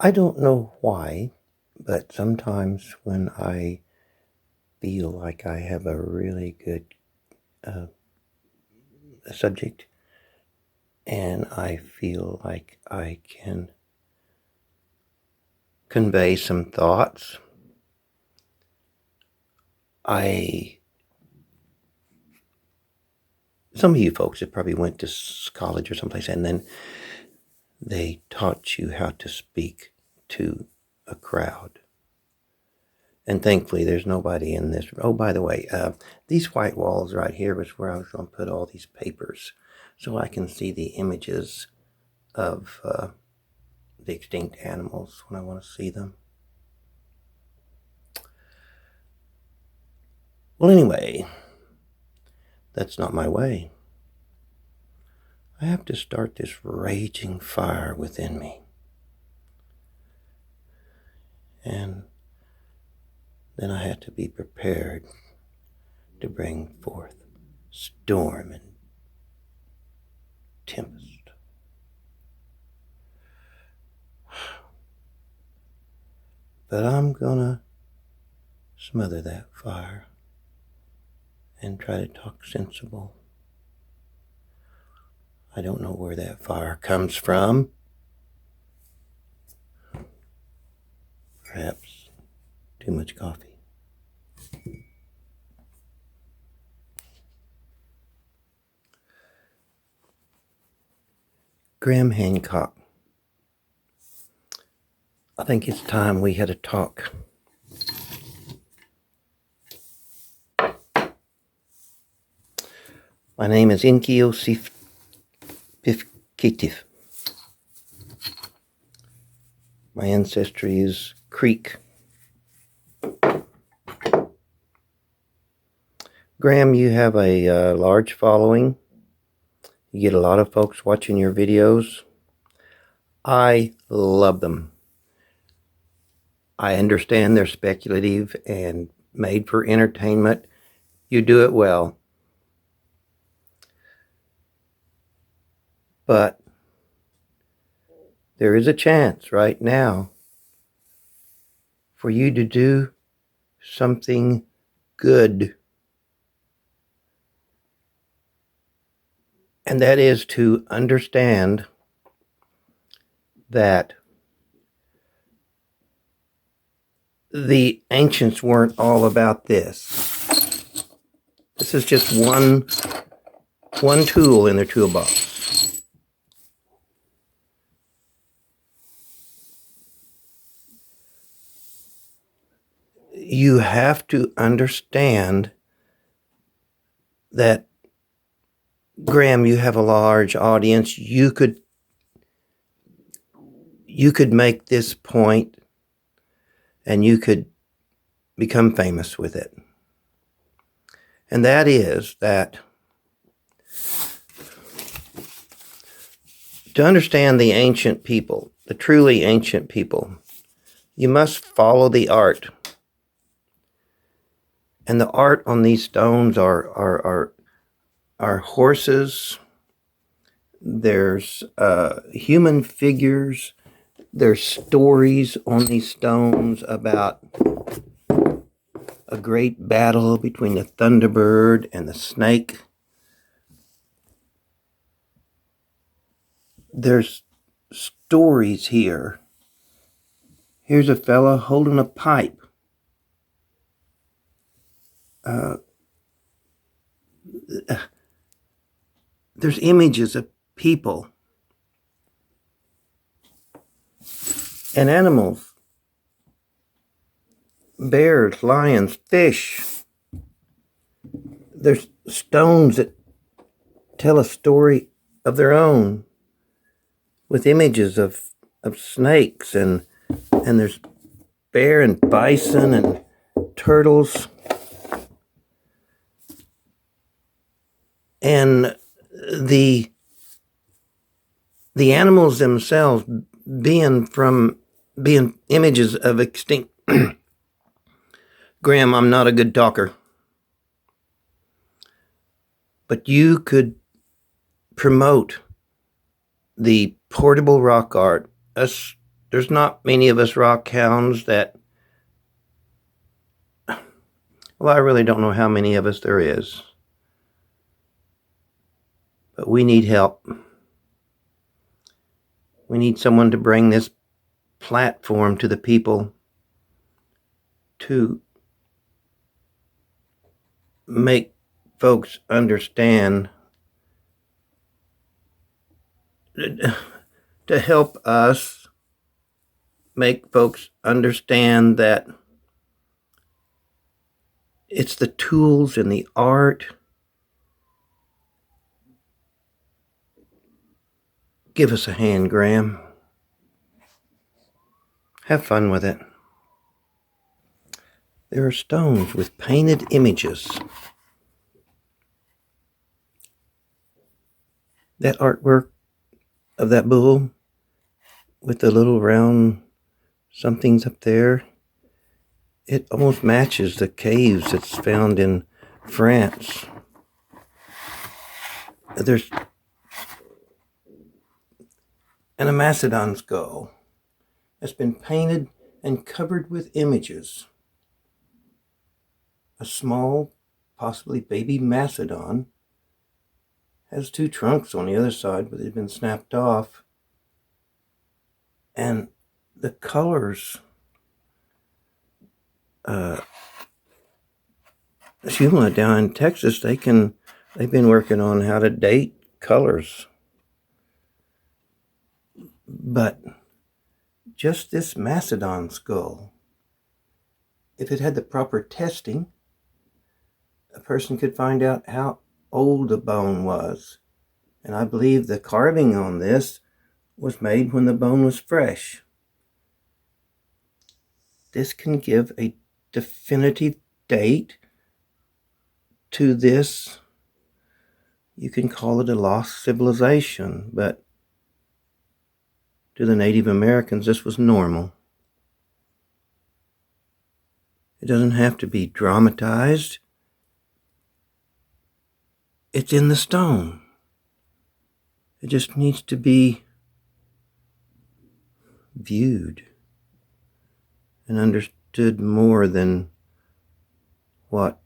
I don't know why, but sometimes when I feel like I have a really good uh, subject and I feel like I can convey some thoughts, some of you folks have probably went to college or someplace and then they taught you how to speak to a crowd. And thankfully, there's nobody in this. Oh, by the way, these white walls right here was where I was going to put all these papers so I can see the images of the extinct animals when I want to see them. Well, anyway, that's not my way. I have to start this raging fire within me. And then I have to be prepared to bring forth storm and tempest. But I'm gonna smother that fire and try to talk sensible. I don't know where that fire comes from. Perhaps too much coffee. Graham Hancock. I think it's time we had a talk. My name is Enki Pifkitif. My ancestry is Creek. Graham, you have a large following. You get a lot of folks watching your videos. I love them. I understand they're speculative and made for entertainment. You do it well. But there is a chance right now for you to do something good. And that is to understand that the ancients weren't all about this. This is just one tool in their toolbox. You have to understand that, Graham, you have a large audience. You could make this point and you could become famous with it. And that is that to understand the ancient people, the truly ancient people, you must follow the art. And the art on these stones are horses. There's human figures. There's stories on these stones about a great battle between the thunderbird and the snake. There's stories here. Here's a fella holding a pipe. There's images of people and animals, bears, lions, fish. There's stones that tell a story of their own with images of snakes and there's bear and bison and turtles. And the animals themselves being images of extinct. Graham, I'm not a good talker, but you could promote the portable rock art, us there's not many of us rock hounds that, well, I really don't know how many of us there is, but we need help. We need someone to bring this platform to the people to make folks understand, to help us make folks understand that it's the tools and the art. Give us a hand, Graham. Have fun with it. There are stones with painted images. That artwork of that bull with the little round somethings up there, it almost matches the caves that's found in France. There's an Amazon skull that's been painted and covered with images. A small, possibly baby mastodon, has two trunks on the other side, but they've been snapped off. And the colors, Shula down in Texas, they've been working on how to date colors. But just this mastodon skull, if it had the proper testing, a person could find out how old the bone was. And I believe the carving on this was made when the bone was fresh. This can give a definitive date to this. You can call it a lost civilization, but to the Native Americans, this was normal. It doesn't have to be dramatized. It's in the stone. It just needs to be viewed and understood more than what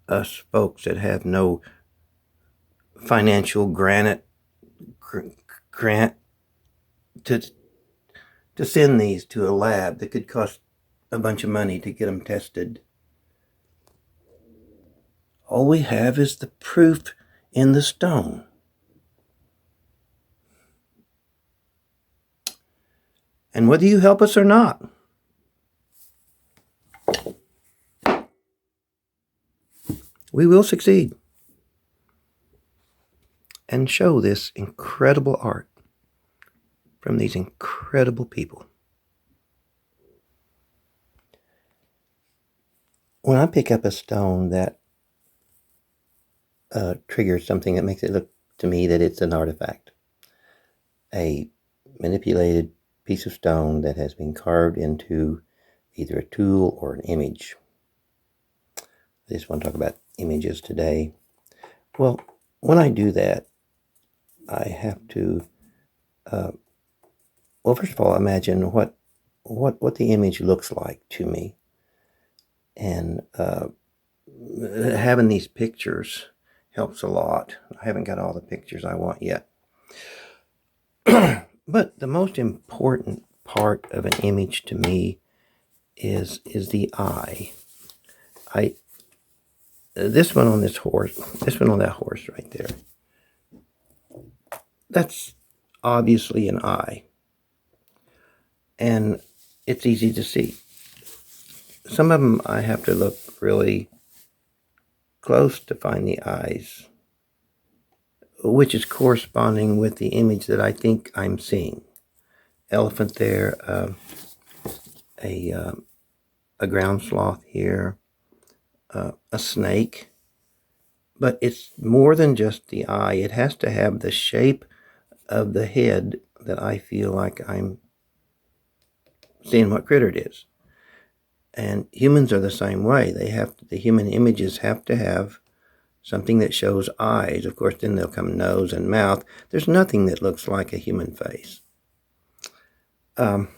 us folks that have no financial grant to send these to a lab that could cost a bunch of money to get them tested. All we have is the proof in the stone. And whether you help us or not, we will succeed and show this incredible art from these incredible people. When I pick up a stone that triggers something that makes it look to me that it's an artifact, a manipulated piece of stone that has been carved into either a tool or an image. I just want to talk about images today. Well, when I do that, I have to, first of all, imagine what the image looks like to me. And having these pictures helps a lot. I haven't got all the pictures I want yet. But the most important part of an image to me is the eye. This one on this horse, this one on that horse right there, that's obviously an eye. And it's easy to see. Some of them I have to look really close to find the eyes, which is corresponding with the image that I think I'm seeing. Elephant there, a ground sloth here, a snake. But it's more than just the eye. It has to have the shape of the head that I feel like I'm seeing what critter it is. And humans are the same way. The human images have to have something that shows eyes. Of course, then they'll come nose and mouth. There's nothing that looks like a human face. Okay.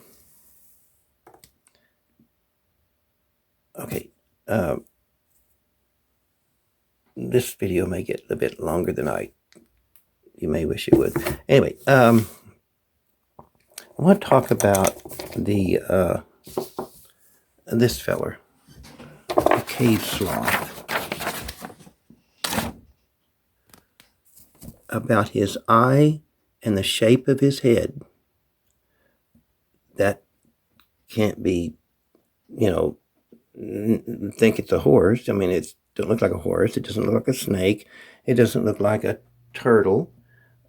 This video may get a bit longer than you may wish it would. Anyway, I want to talk about this feller, a cave sloth, about his eye and the shape of his head. That can't be, think it's a horse. I mean, it doesn't look like a horse. It doesn't look like a snake. It doesn't look like a turtle.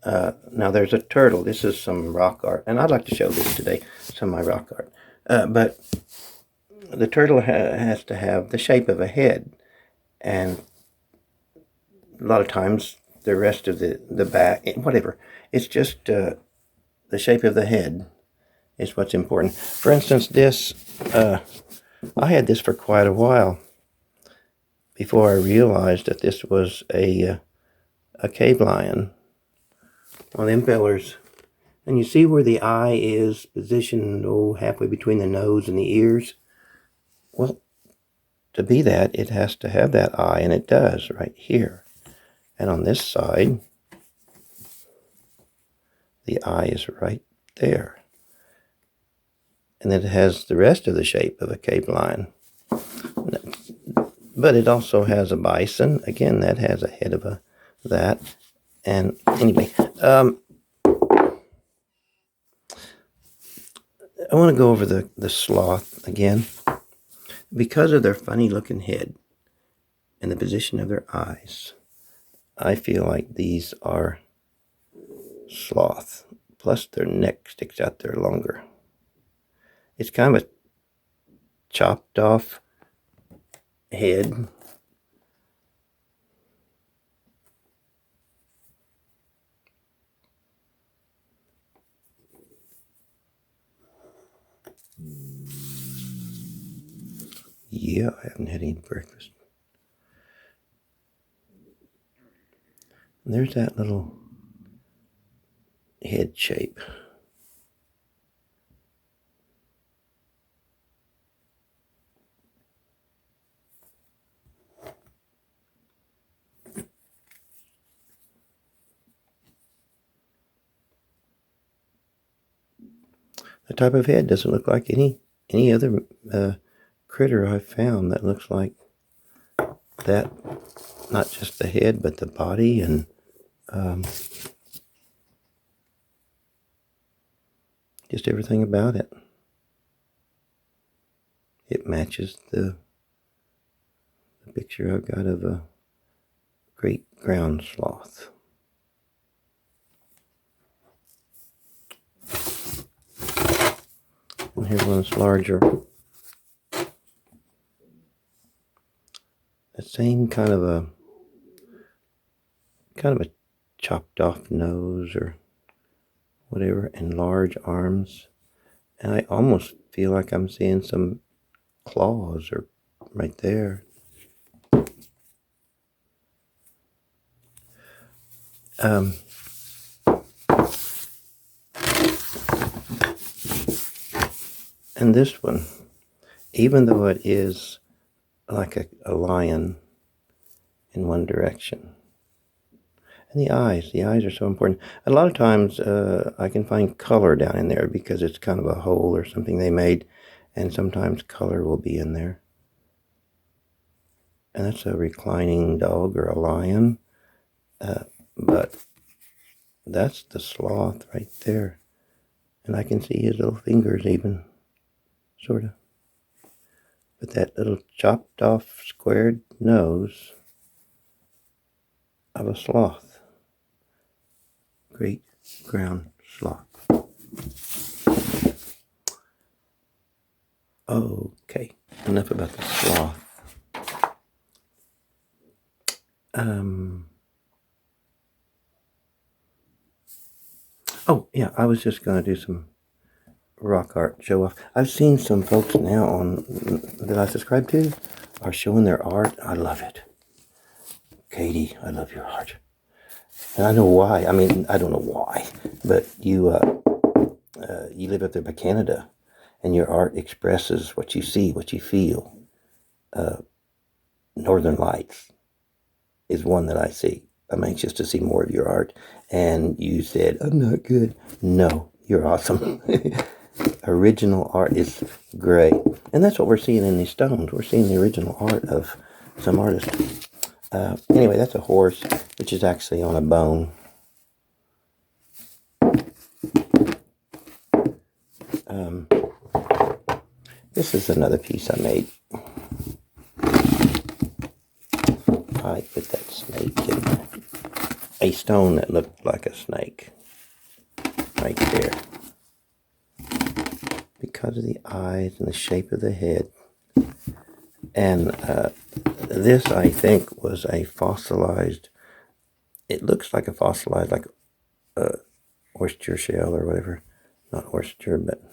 Now there's a turtle. This is some rock art, and I'd like to show this today, some of my rock art. But the turtle has to have the shape of a head, and a lot of times the rest of the back, whatever, it's just the shape of the head is what's important. For instance, this, I had this for quite a while before I realized that this was a cave lion. One of them fellers. And you see where the eye is positioned, halfway between the nose and the ears? Well, to be that, it has to have that eye, and it does right here. And on this side, the eye is right there. And then it has the rest of the shape of a cave lion. But it also has a bison. Again, that has a head of that. And anyway, I want to go over the sloth again. Because of their funny looking head and the position of their eyes, I feel like these are sloth. Plus their neck sticks out there longer. It's kind of a chopped off head. Yeah, I haven't had any breakfast. And there's that little head shape. The type of head doesn't look like any other critter I've found that looks like that. Not just the head, but the body and just everything about it. It matches the picture I've got of a great ground sloth. And here's one that's larger. The same kind of a chopped off nose or whatever, and large arms. And I almost feel like I'm seeing some claws or right there. And this one, even though it is like a lion in one direction. And the eyes are so important. A lot of times I can find color down in there because it's kind of a hole or something they made, and sometimes color will be in there. And that's a reclining dog or a lion, but that's the sloth right there. And I can see his little fingers even, sort of. But that little chopped off squared nose of a sloth. Great ground sloth. Okay, enough about the sloth. Oh yeah, I was just going to do some rock art show off. I've seen some folks now that I subscribe to are showing their art. I love it. Katie, I love your art. And I know why. I mean, I don't know why, but you you live up there by Canada, and your art expresses what you see, what you feel. Northern Lights is one that I see. I'm anxious to see more of your art. And you said, I'm not good. No, you're awesome. Original art is great. And that's what we're seeing in these stones. We're seeing the original art of some artists. Anyway, that's a horse, which is actually on a bone. This is another piece I made. I put that snake in a stone that looked like a snake right there because of the eyes and the shape of the head. And this, I think, was a fossilized, it looks like a fossilized, like oyster shell or whatever. Not oyster, but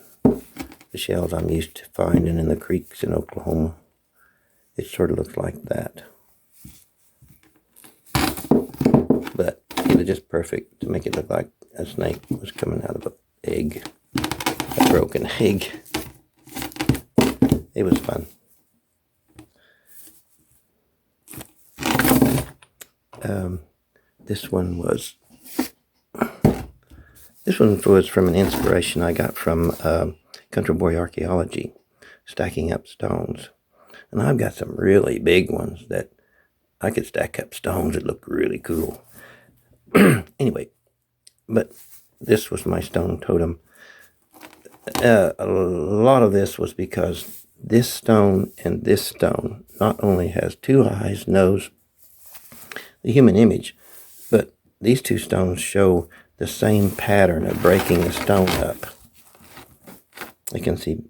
the shells I'm used to finding in the creeks in Oklahoma. It sort of looks like that. But it was just perfect to make it look like a snake was coming out of an egg, a broken egg. It was fun. This one was from an inspiration I got from Country Boy Archaeology, stacking up stones. And I've got some really big ones that I could stack up stones that look really cool. Anyway, but this was my stone totem. A lot of this was because this stone and this stone not only has two eyes, nose, the human image, but these two stones show the same pattern of breaking the stone up. You can see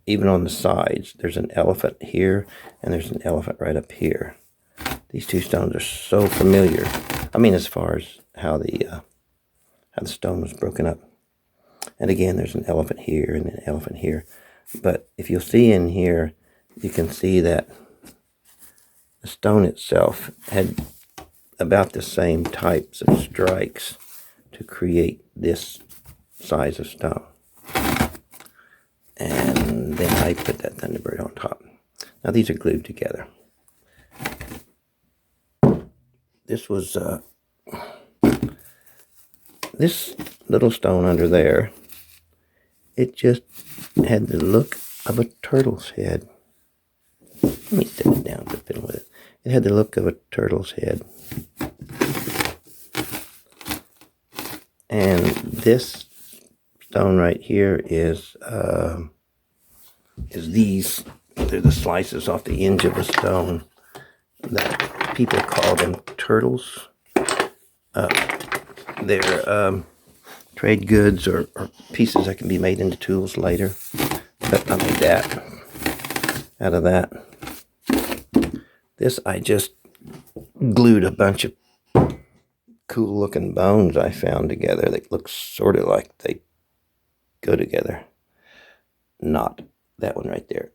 even on the sides, there's an elephant here and there's an elephant right up here. These two stones are so familiar. I mean, as far as how the stone was broken up. And again, there's an elephant here and an elephant here. But if you'll see in here, you can see that the stone itself had about the same types of strikes to create this size of stone. And then I put that Thunderbird on top. Now these are glued together. This was this little stone under there. It just had the look of a turtle's head. Let me set it down to fiddle with it. It had the look of a turtle's head. And this stone right here is these. They're the slices off the edge of a stone that people call them turtles. They're trade goods or pieces that can be made into tools later. But I made that out of that. This I just glued a bunch of cool looking bones I found together that look sort of like they go together. Not that one right there.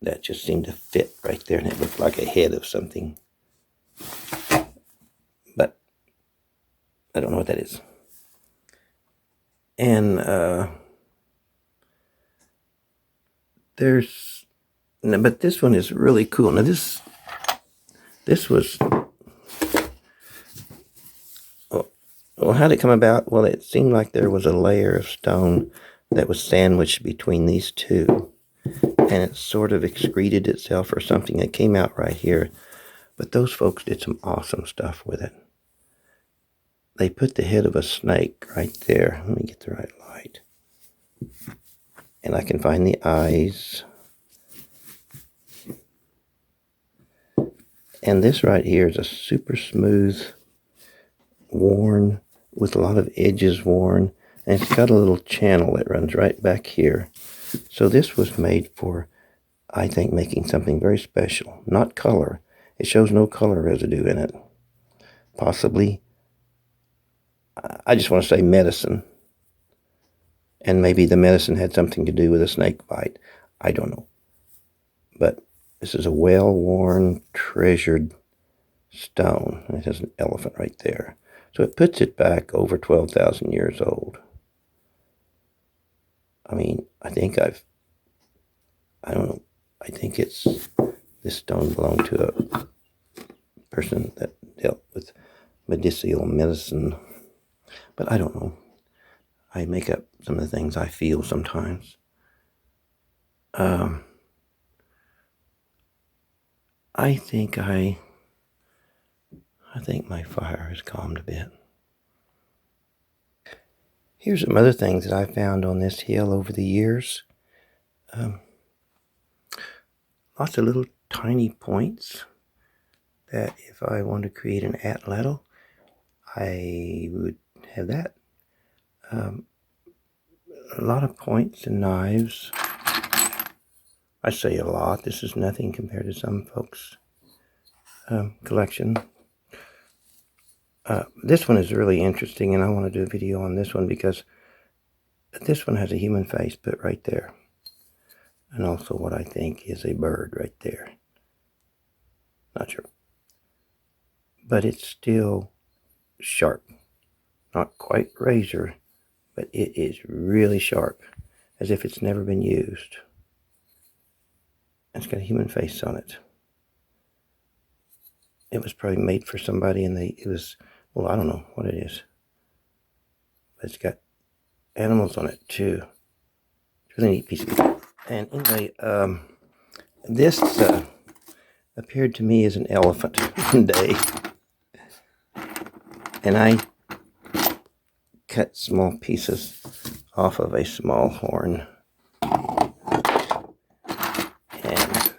That just seemed to fit right there, and it looked like a head of something. But I don't know what that is. And but this one is really cool. Now this was, well, how did it come about? Well, it seemed like there was a layer of stone that was sandwiched between these two, and it sort of excreted itself or something. It came out right here, but those folks did some awesome stuff with it. They put the head of a snake right there. Let me get the right light. And I can find the eyes. And this right here is a super smooth, worn, with a lot of edges worn. And it's got a little channel that runs right back here. So this was made for, I think, making something very special. Not color. It shows no color residue in it. Possibly, I just want to say medicine. And maybe the medicine had something to do with a snake bite. I don't know. But this is a well-worn, treasured stone. It has an elephant right there. So it puts it back over 12,000 years old. I mean, I think I don't know, I think this stone belonged to a person that dealt with medicinal medicine, but I don't know. I make up some of the things I feel sometimes. I think my fire has calmed a bit. Here's some other things that I found on this hill over the years. Lots of little tiny points that if I want to create an atlatl, I would have that. A lot of points and knives. I say a lot. This is nothing compared to some folks' collection. This one is really interesting, and I want to do a video on this one because this one has a human face put right there. And also what I think is a bird right there. Not sure. But it's still sharp. Not quite razor, but it is really sharp, as if it's never been used. It's got a human face on it. It was probably made for somebody, and it was, well, I don't know what it is. But it's got animals on it too. It's a really neat piece of it. And anyway, this appeared to me as an elephant one day. And I cut small pieces off of a small horn and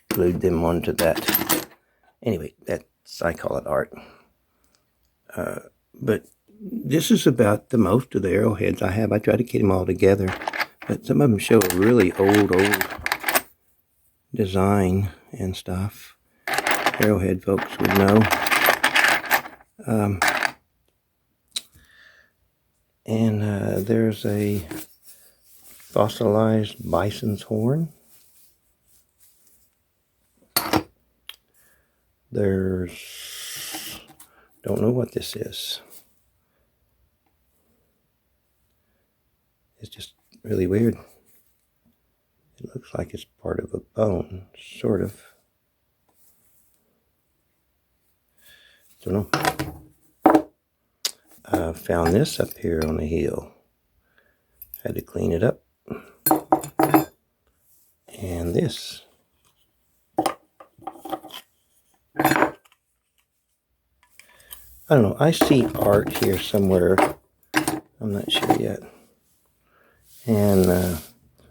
glued them onto that. Anyway, I call it art. But this is about the most of the arrowheads I have. I try to get them all together, but some of them show a really old design and stuff. Arrowhead folks would know. And there's a fossilized bison's horn. Don't know what this is. It's just really weird. It looks like it's part of a bone, sort of. Don't know. I found this up here on the hill. Had to clean it up. And this. I don't know. I see art here somewhere. I'm not sure yet. And,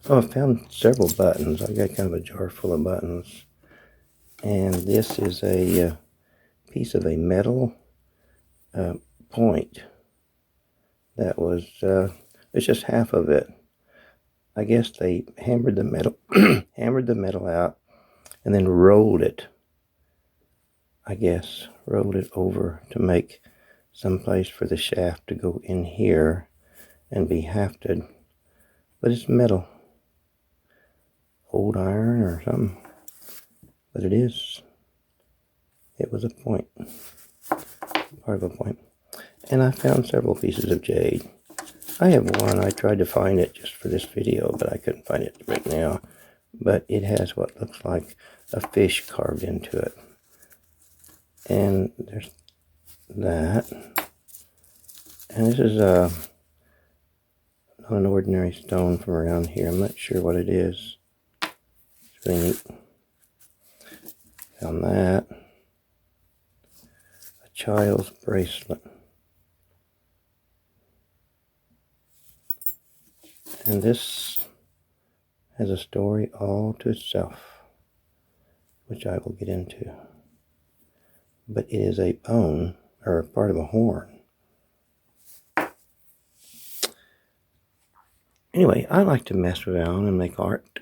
I found several buttons. I got kind of a jar full of buttons. And this is a piece of a metal point that was, it's just half of it. I guess they hammered the metal out and then rolled it. I guess rolled it over to make some place for the shaft to go in here and be hafted. But it's metal. Old iron or something. But it is. It was a point. Part of a point. And I found several pieces of jade. I have one. I tried to find it just for this video, but I couldn't find it right now. But it has what looks like a fish carved into it. And there's that. And this is not an ordinary stone from around here. I'm not sure what it is. It's really neat. Found that. A child's bracelet. And this has a story all to itself, which I will get into. But it is a bone, or a part of a horn. Anyway, I like to mess around and make art.